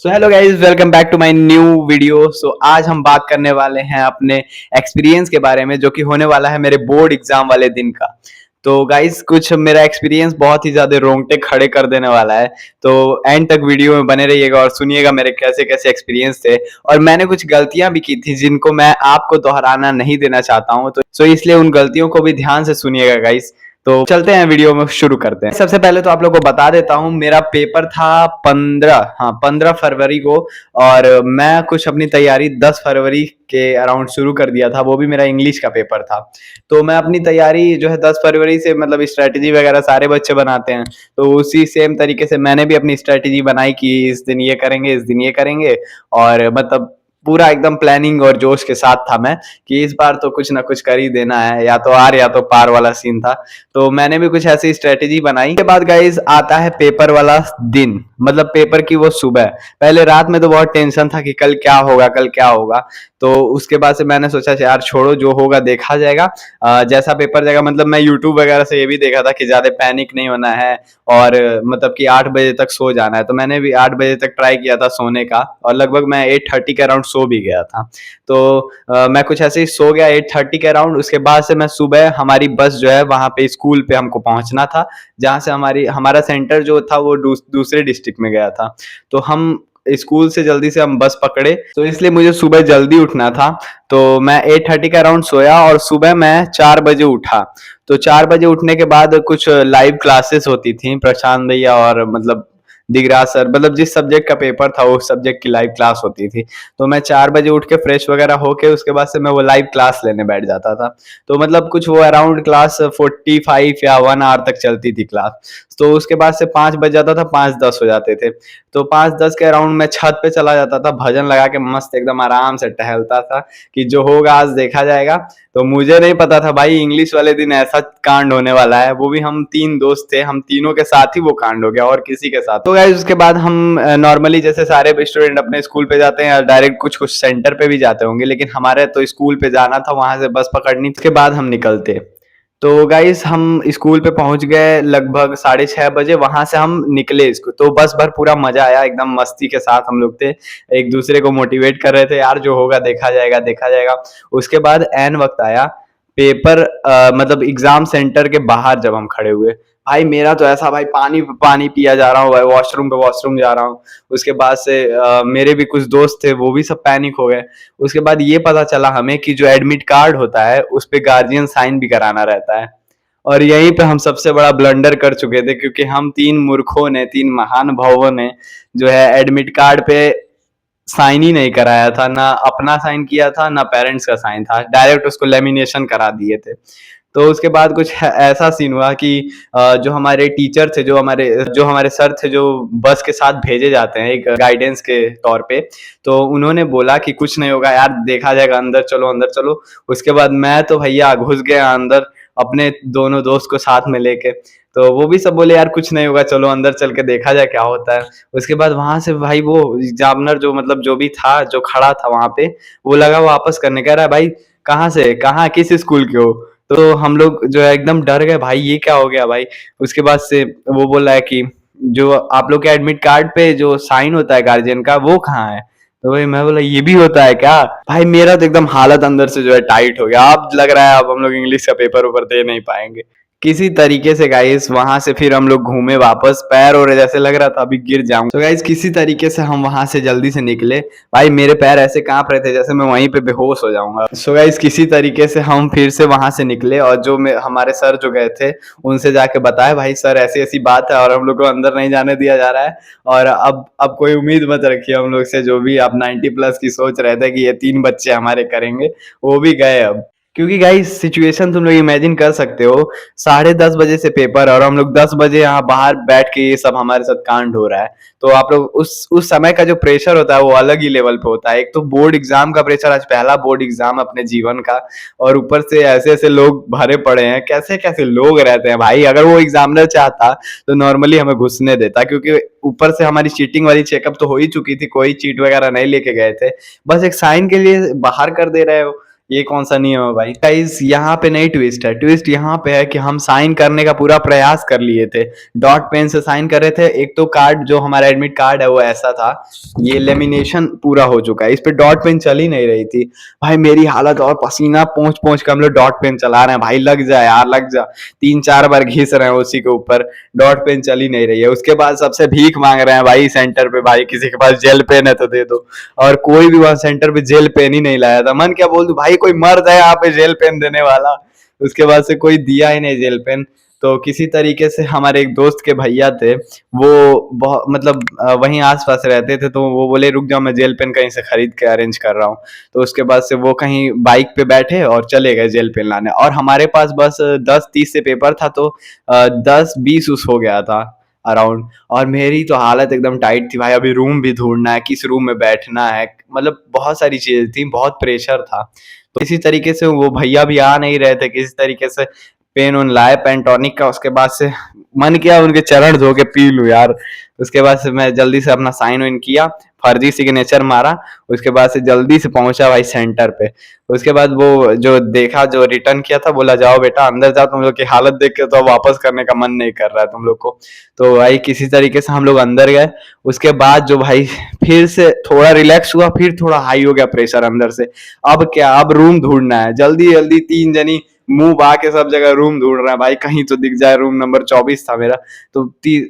So hello guys, welcome back to my new video. आज हम बात करने वाले हैं अपने एक्सपीरियंस के बारे में, जो कि होने वाला है मेरे बोर्ड एग्जाम वाले दिन का। तो गाइज, कुछ मेरा एक्सपीरियंस बहुत ही ज़्यादा रोंगटे खड़े कर देने वाला है। तो एंड तक वीडियो में बने रहिएगा और सुनिएगा मेरे कैसे कैसे एक्सपीरियंस थे। और मैंने कुछ गलतियां भी की थी जिनको मैं आपको दोहराना नहीं देना चाहता हूँ, तो इसलिए उन गलतियों को भी ध्यान से सुनिएगा गाइज। तो चलते हैं, वीडियो में शुरू करते हैं। सबसे पहले तो आप लोगों को बता देता हूँ, मेरा पेपर था 15 फरवरी को। और मैं कुछ अपनी तैयारी 10 फरवरी के अराउंड शुरू कर दिया था। वो भी मेरा इंग्लिश का पेपर था। तो मैं अपनी तैयारी जो है 10 फरवरी से, मतलब स्ट्रेटेजी वगैरह सारे बच्चे बनाते हैं, तो उसी सेम तरीके से मैंने भी अपनी स्ट्रेटेजी बनाई कि इस दिन ये करेंगे, इस दिन ये करेंगे। और मतलब पूरा एकदम प्लानिंग और जोश के साथ था मैं कि इस बार तो कुछ ना कुछ कर ही देना है, या तो आर या तो पार वाला सीन था। तो मैंने भी कुछ ऐसी स्ट्रेटेजी बनाई। के बाद गाइज आता है पेपर वाला दिन, मतलब पेपर की वो सुबह। पहले रात में तो बहुत टेंशन था कि कल क्या होगा, कल क्या होगा। तो उसके बाद से मैंने सोचा यार छोड़ो, जो होगा देखा जाएगा। जैसा पेपर जाएगा, मतलब मैं यूट्यूब वगैरह से ये भी देखा था कि ज्यादा पैनिक नहीं होना है। और मतलब कि 8 बजे तक सो जाना है। तो मैंने भी 8 बजे तक ट्राई किया था सोने का, और लगभग मैं 8:30 के अराउंड सो भी गया था। तो मैं कुछ ऐसे ही सो गया 8:30 के अराउंड। उसके बाद से मैं सुबह, हमारी बस जो है वहां पे स्कूल पे हमको पहुंचना था, जहां से हमारा सेंटर जो था वो दूसरे डिस्ट्रिक्ट में गया था। तो हम स्कूल से जल्दी से हम बस पकड़े, तो इसलिए मुझे सुबह जल्दी उठना था। तो मैं 8:30 के अराउंड सोया और सुबह मैं 4 बजे उठा। तो 4 बजे उठने के बाद कुछ लाइव क्लासेस होती थी, प्रशांत भैया और मतलब दिगराज सर, मतलब जिस सब्जेक्ट का पेपर था उस सब्जेक्ट की लाइव क्लास होती थी। तो मैं 4 बजे उठ के फ्रेश वगैरह होके उसके बाद से मैं वो लाइव क्लास लेने बैठ जाता था। तो मतलब कुछ वो अराउंड क्लास 45 या 1 आवर तक चलती थी क्लास। तो उसके बाद से 5 बज जाता था, 5:10 हो जाते थे। तो 5:10 के अराउंड मैं छत पे चला जाता था, भजन लगा के मस्त एकदम आराम से टहलता था कि जो होगा आज देखा जाएगा। तो मुझे नहीं पता था भाई, इंग्लिश वाले दिन ऐसा कांड होने वाला है। वो भी हम 3 दोस्त थे, हम तीनों के साथ ही वो कांड हो गया, और किसी के साथ। तो गाइस, उसके बाद हम नॉर्मली जैसे सारे स्टूडेंट अपने स्कूल पे जाते हैं, या डायरेक्ट कुछ कुछ सेंटर पे भी जाते होंगे, लेकिन हमारे तो स्कूल पे जाना था, वहां से बस पकड़नी, उसके बाद हम निकलते। तो गाइस, हम स्कूल पे पहुंच गए लगभग 6:30 बजे। वहां से हम निकले इसको, तो बस भर पूरा मजा आया, एकदम मस्ती के साथ हम लोग थे। एक दूसरे को मोटिवेट कर रहे थे, यार जो होगा देखा जाएगा, देखा जाएगा। उसके बाद एन वक्त आया पेपर, मतलब एग्जाम सेंटर के बाहर जब हम खड़े हुए, भाई मेरा तो ऐसा, भाई पानी पानी पिया जा रहा हूँ, भाई वॉशरूम पे वॉशरूम जा रहा हूँ। उसके बाद से मेरे भी कुछ दोस्त थे, वो भी सब पैनिक हो गए। उसके बाद ये पता चला हमें कि जो एडमिट कार्ड होता है उस पे गार्जियन साइन भी कराना रहता है। और यहीं पे हम सबसे बड़ा ब्लंडर कर चुके थे, क्योंकि हम 3 मूर्खों ने, 3 महानुभावों ने जो है एडमिट कार्ड पे साइन ही नहीं कराया था। ना अपना साइन किया था, ना पेरेंट्स का साइन था, डायरेक्ट उसको लेमिनेशन करा दिए थे। तो उसके बाद कुछ ऐसा सीन हुआ कि जो हमारे टीचर थे, जो हमारे सर थे, जो बस के साथ भेजे जाते हैं एक गाइडेंस के तौर पे, तो उन्होंने बोला कि कुछ नहीं होगा यार, देखा जाएगा, अंदर चलो, अंदर चलो। उसके बाद मैं तो भैया घुस गया अंदर, अपने दोनों दोस्त को साथ में लेके। तो वो भी सब बोले यार कुछ नहीं होगा, चलो अंदर चल के देखा जाए क्या होता है। उसके बाद वहां से भाई वो एग्जामिनर, जो मतलब जो भी था, जो खड़ा था वहां पे, वो लगा वापस करने, कह रहा है भाई कहाँ से, कहाँ, किस स्कूल के हो। तो हम लोग जो है एकदम डर गए, भाई ये क्या हो गया भाई। उसके बाद से वो बोल रहा है कि जो आप लोग के एडमिट कार्ड पे जो साइन होता है गार्जियन का, वो कहाँ है। तो भाई मैं बोला ये भी होता है क्या। भाई मेरा तो एकदम हालत अंदर से जो है टाइट हो गया। अब लग रहा है अब हम लोग इंग्लिश का पेपर ऊपर दे नहीं पाएंगे। किसी तरीके से गाइस वहां से फिर हम लोग घूमे वापस, पैर और जैसे लग रहा था अभी गिर जाऊं। तो गाइस, किसी तरीके से हम वहां से जल्दी से निकले। भाई मेरे पैर ऐसे कांप रहे थे जैसे मैं वहीं पे बेहोश हो जाऊंगा। सो गाइस, किसी तरीके से हम फिर से वहां से निकले, और जो हमारे सर जो गए थे उनसे जाके बताया, भाई सर ऐसी ऐसी बात है और हम लोग को अंदर नहीं जाने दिया जा रहा है। और अब कोई उम्मीद मत रखिए हम लोग से, जो भी आप 90+ की सोच रहे थे कि ये 3 बच्चे हमारे करेंगे, वो भी गए अब। क्योंकि गाइस, सिचुएशन तुम लोग इमेजिन कर सकते हो, 10:30 बजे से पेपर, और हम लोग 10 बजे यहाँ बाहर बैठ के ये सब हमारे साथ कांड हो रहा है। तो आप लोग उस समय का जो प्रेशर होता है वो अलग ही लेवल पे होता है। एक तो बोर्ड एग्जाम का प्रेशर, आज पहला बोर्ड एग्जाम अपने जीवन का, और ऊपर से ऐसे ऐसे लोग भरे पड़े हैं। कैसे कैसे लोग रहते हैं भाई। अगर वो एग्जामिनर चाहता तो नॉर्मली हमें घुसने देता, क्योंकि ऊपर से हमारी चीटिंग वाली चेकअप तो हो ही चुकी थी, कोई चीट वगैरह नहीं लेके गए थे। बस एक साइन के लिए बाहर कर दे रहे हो, ये कौन सा नियम है भाई। गाइस यहाँ पे नहीं ट्विस्ट है, ट्विस्ट यहाँ पे है कि हम साइन करने का पूरा प्रयास कर लिए थे, डॉट पेन से साइन कर रहे थे। एक तो कार्ड जो हमारा एडमिट कार्ड है वो ऐसा था, ये लेमिनेशन पूरा हो चुका है, इस पे डॉट पेन चल ही नहीं रही थी। भाई मेरी हालत, और पसीना पहुंच पहुंच के हम लोग डॉट पेन चला रहे हैं, भाई लग जा यार लग जा, 3-4 बार घिस रहे हैं उसी के ऊपर, डॉट पेन चल ही नहीं रही है। उसके बाद सबसे भीख मांग रहे हैं भाई सेंटर पे, भाई किसी के पास जेल पेन है तो दे दो, और कोई भी वहां सेंटर पे जेल पेन ही नहीं लाया था। मन क्या बोल दूं भाई, कोई मर्द है यहाँ पे जेल पेन देने वाला, उसके बाद से कोई दिया ही नहीं जेल पेन। तो किसी तरीके से हमारे एक दोस्त के भैया थे, वो बहुत मतलब वहीं आसपास रहते थे, तो वो बोले रुक जाओ मैं जेल पेन कहीं से खरीद के अरेंज कर रहा हूँ। तो उसके बाद से वो कहीं बाइक पे बैठे और चले गए जेल पेन लाने, और हमारे पास बस 10-30 से पेपर था, तो 10-20 उस हो गया था अराउंड। और मेरी तो हालत एकदम टाइट थी भाई, अभी रूम भी ढूंढना है, किस रूम में बैठना है, मतलब बहुत सारी चीजें थी, बहुत प्रेशर था। तो किसी तरीके से वो भैया भी आ नहीं रहे थे, किसी तरीके से पेन उन लाए पेंटोनिक का। उसके बाद से मन किया उनके चरण धो के पी लूं यार। उसके बाद से मैं जल्दी से अपना साइन वाइन किया, फर्जी सिग्नेचर मारा, उसके बाद से जल्दी से पहुंचा भाई सेंटर पे। उसके बाद वो जो देखा, जो रिटर्न किया था, बोला जाओ बेटा अंदर जाओ, तुम लोग की हालत देख के तो अब वापस करने का मन नहीं कर रहा है तुम लोग को। तो भाई किसी तरीके से हम लोग अंदर गए। उसके बाद जो भाई फिर से थोड़ा रिलैक्स हुआ, फिर थोड़ा हाई हो गया प्रेशर अंदर से। अब क्या, अब रूम ढूंढना है, जल्दी जल्दी 3 जनी मुंह बहा के सब जगह रूम ढूंढ रहा है भाई, कहीं तो दिख जाए। रूम नंबर 24 था मेरा, तो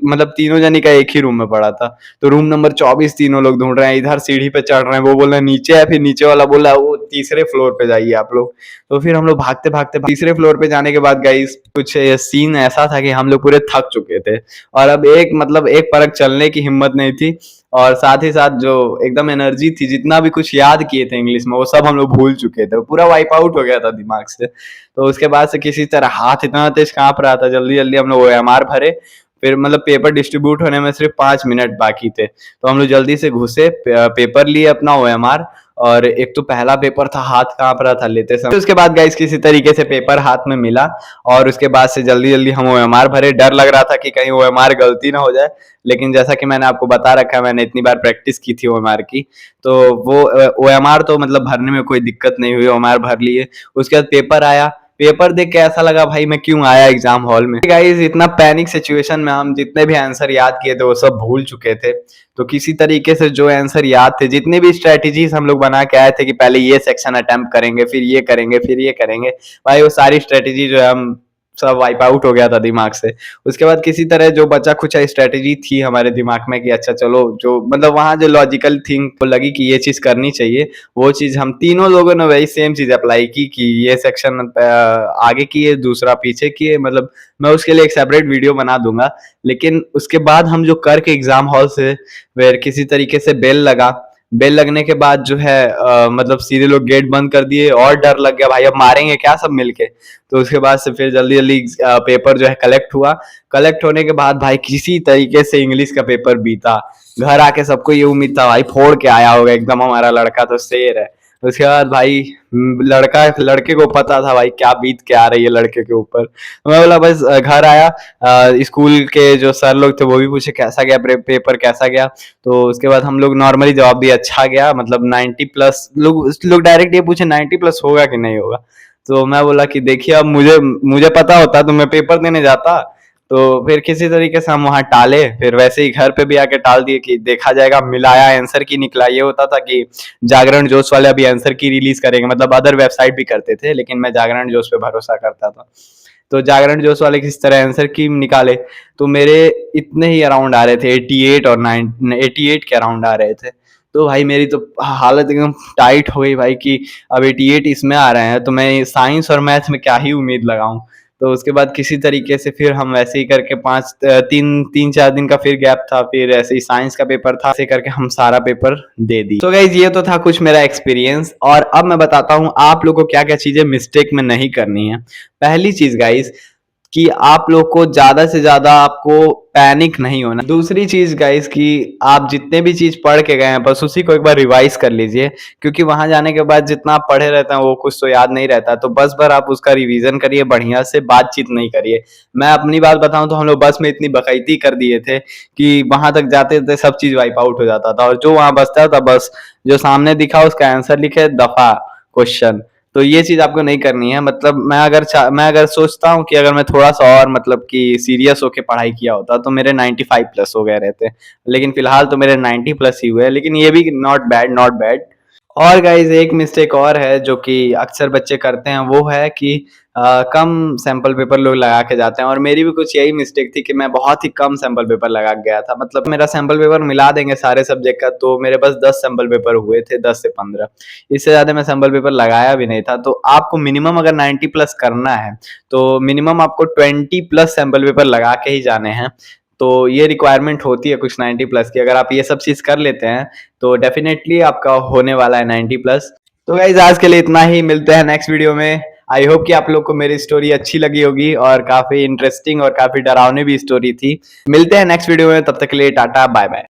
मतलब तीनों जनी का एक ही रूम में पड़ा था। तो रूम नंबर 24 तीनों लोग ढूंढ रहे हैं, इधर सीढ़ी पे चढ़ रहे हैं, वो बोल रहे हैं नीचे है, फिर नीचे वाला बोल रहा है वो तीसरे फ्लोर पे जाइए आप लोग। तो फिर हम लोग भागते भागते तीसरे फ्लोर पे जाने के बाद गाइस कुछ सीन ऐसा था कि हम लोग पूरे थक चुके थे, और अब एक मतलब एक परख चलने की हिम्मत नहीं थी, और साथ ही साथ जो एकदम एनर्जी थी, जितना भी कुछ याद किए थे इंग्लिश में वो सब हम लोग भूल चुके थे, पूरा वाइप आउट हो गया था दिमाग से। तो उसके बाद से किसी तरह हाथ इतना तेज कांप रहा था, जल्दी जल्दी हम लोग OMR भरे। फिर मतलब पेपर डिस्ट्रीब्यूट होने में सिर्फ 5 मिनट बाकी थे, तो हम लोग जल्दी से घुसे, पेपर लिए अपना OMR। और एक तो पहला पेपर था, हाथ कांप रहा था लेते समय। उसके बाद गाइस किसी तरीके से पेपर हाथ में मिला, और उसके बाद से जल्दी जल्दी हम OMR भरे। डर लग रहा था कि कहीं OMR गलती ना हो जाए, लेकिन जैसा कि मैंने आपको बता रखा है, मैंने इतनी बार प्रैक्टिस की थी OMR की, तो वो OMR तो मतलब भरने में कोई दिक्कत नहीं हुई, OMR भर लिए। उसके बाद पेपर आया, पेपर देख के ऐसा लगा भाई मैं क्यों आया एग्जाम हॉल में। गाइस इतना पैनिक सिचुएशन में हम जितने भी आंसर याद किए थे वो सब भूल चुके थे। तो किसी तरीके से जो आंसर याद थे, जितने भी स्ट्रेटेजीज हम लोग बना के आए थे कि पहले ये सेक्शन अटेम्प्ट करेंगे, फिर ये करेंगे, फिर ये करेंगे, भाई वो सारी स्ट्रेटेजी जो है हम सब वाइप आउट हो गया था दिमाग से। उसके बाद किसी तरह जो बचा कुछ स्ट्रेटेजी थी हमारे दिमाग में कि अच्छा चलो, जो मतलब वहां जो लॉजिकल थिंक लगी कि ये चीज करनी चाहिए, वो चीज हम तीनों लोगों ने वही सेम चीज अप्लाई की कि ये सेक्शन आगे किए, दूसरा पीछे किए। मतलब मैं उसके लिए एक सेपरेट वीडियो बना दूंगा। लेकिन उसके बाद हम जो करके एग्जाम हॉल से फिर किसी तरीके से बेल लगा, बेल लगने के बाद जो है मतलब सीधे लोग गेट बंद कर दिए, और डर लग गया भाई अब मारेंगे क्या सब मिलके। तो उसके बाद से फिर जल्दी जल्दी पेपर जो है कलेक्ट हुआ। कलेक्ट होने के बाद भाई किसी तरीके से इंग्लिश का पेपर बीता। घर आके सबको ये उम्मीद था भाई फोड़ के आया होगा एकदम, हमारा लड़का तो शेर है। उसके बाद भाई लड़का लड़के को पता था भाई क्या बीत के आ रही है लड़के के ऊपर। मैं बोला बस घर आया, स्कूल के जो सर लोग थे वो भी पूछे कैसा गया पेपर, कैसा गया। तो उसके बाद हम लोग नॉर्मली जवाब दिया अच्छा गया, मतलब 90+। लोग डायरेक्ट ये पूछे 90+ होगा कि नहीं होगा। तो मैं बोला कि देखिए अब मुझे मुझे पता होता तो मैं पेपर देने जाता। तो फिर किसी तरीके से हम वहां टाले, फिर वैसे ही घर पे भी आके टाल दिए कि देखा जाएगा, मिलाया आंसर की निकला। ये होता था कि जागरण जोश वाले अभी आंसर की रिलीज करेंगे, मतलब अदर वेबसाइट भी करते थे, लेकिन मैं जागरण जोश पे भरोसा करता था। तो जागरण जोश वाले किस तरह आंसर की निकाले, तो मेरे इतने ही अराउंड आ रहे थे, 88 और 88 के अराउंड आ रहे थे। तो भाई मेरी तो हालत एकदम टाइट हो गई भाई कि अब 88 इसमें आ रहे हैं, तो मैं साइंस और मैथ में क्या ही उम्मीद लगाऊं। तो उसके बाद किसी तरीके से फिर हम वैसे ही करके 3-4 दिन का फिर गैप था, फिर ऐसे ही साइंस का पेपर था, ऐसे करके हम सारा पेपर दे दी। तो गाइज ये तो था कुछ मेरा एक्सपीरियंस, और अब मैं बताता हूँ आप लोग को क्या क्या चीजें मिस्टेक में नहीं करनी है। पहली चीज गाइज कि आप लोग को ज्यादा से ज्यादा आपको पैनिक नहीं होना। दूसरी चीज गाइस कि आप जितने भी चीज पढ़ के गए हैं बस उसी को एक बार रिवाइज कर लीजिए, क्योंकि वहां जाने के बाद जितना आप पढ़े रहते हैं वो कुछ तो याद नहीं रहता। तो बस बार आप उसका रिवीजन करिए, बढ़िया से बातचीत नहीं करिए। मैं अपनी बात बताऊं तो हम लोग बस में इतनी बकैती कर दिए थे कि वहां तक जाते थे सब चीज वाइप आउट हो जाता था, और जो वहां बचता था बस जो सामने दिखा उसका आंसर लिखे, दफा क्वेश्चन, तो ये चीज़ आपको नहीं करनी है। मतलब मैं अगर सोचता हूँ कि अगर मैं थोड़ा-सा और मतलब कि सीरियस होके पढ़ाई किया होता तो मेरे 95 प्लस हो गए रहते। लेकिन फ़िलहाल तो मेरे 90 प्लस ही हुए हैं, लेकिन ये भी नॉट बैड, नॉट बैड। और गाइस एक मिस्टेक और है जो कि अक्सर बच्चे करते हैं, वो है कि कम सैंपल पेपर लोग लगा के जाते हैं, और मेरी भी कुछ यही मिस्टेक थी कि मैं बहुत ही कम सैंपल पेपर लगा के गया था। मतलब मेरा सैंपल पेपर मिला देंगे सारे सब्जेक्ट का तो मेरे बस 10 सैंपल पेपर हुए थे, 10 से 15। इससे ज़्यादा मैं सैंपल पेपर लगाया भी नहीं था। तो आपको मिनिमम अगर 90 प्लस करना है तो मिनिमम आपको 20 प्लस सैंपल पेपर लगा के ही जाने हैं। तो ये रिक्वायरमेंट होती है कुछ 90 प्लस की। अगर आप ये सब चीज़ कर लेते हैं तो डेफिनेटली आपका होने वाला है 90 प्लस। तो गाइज आज के लिए इतना ही, मिलते हैं नेक्स्ट वीडियो में। आई होप कि आप लोग को मेरी स्टोरी अच्छी लगी होगी और काफी इंटरेस्टिंग और काफी डरावनी भी स्टोरी थी। मिलते हैं नेक्स्ट वीडियो में, तब तक के लिए टाटा बाय बाय।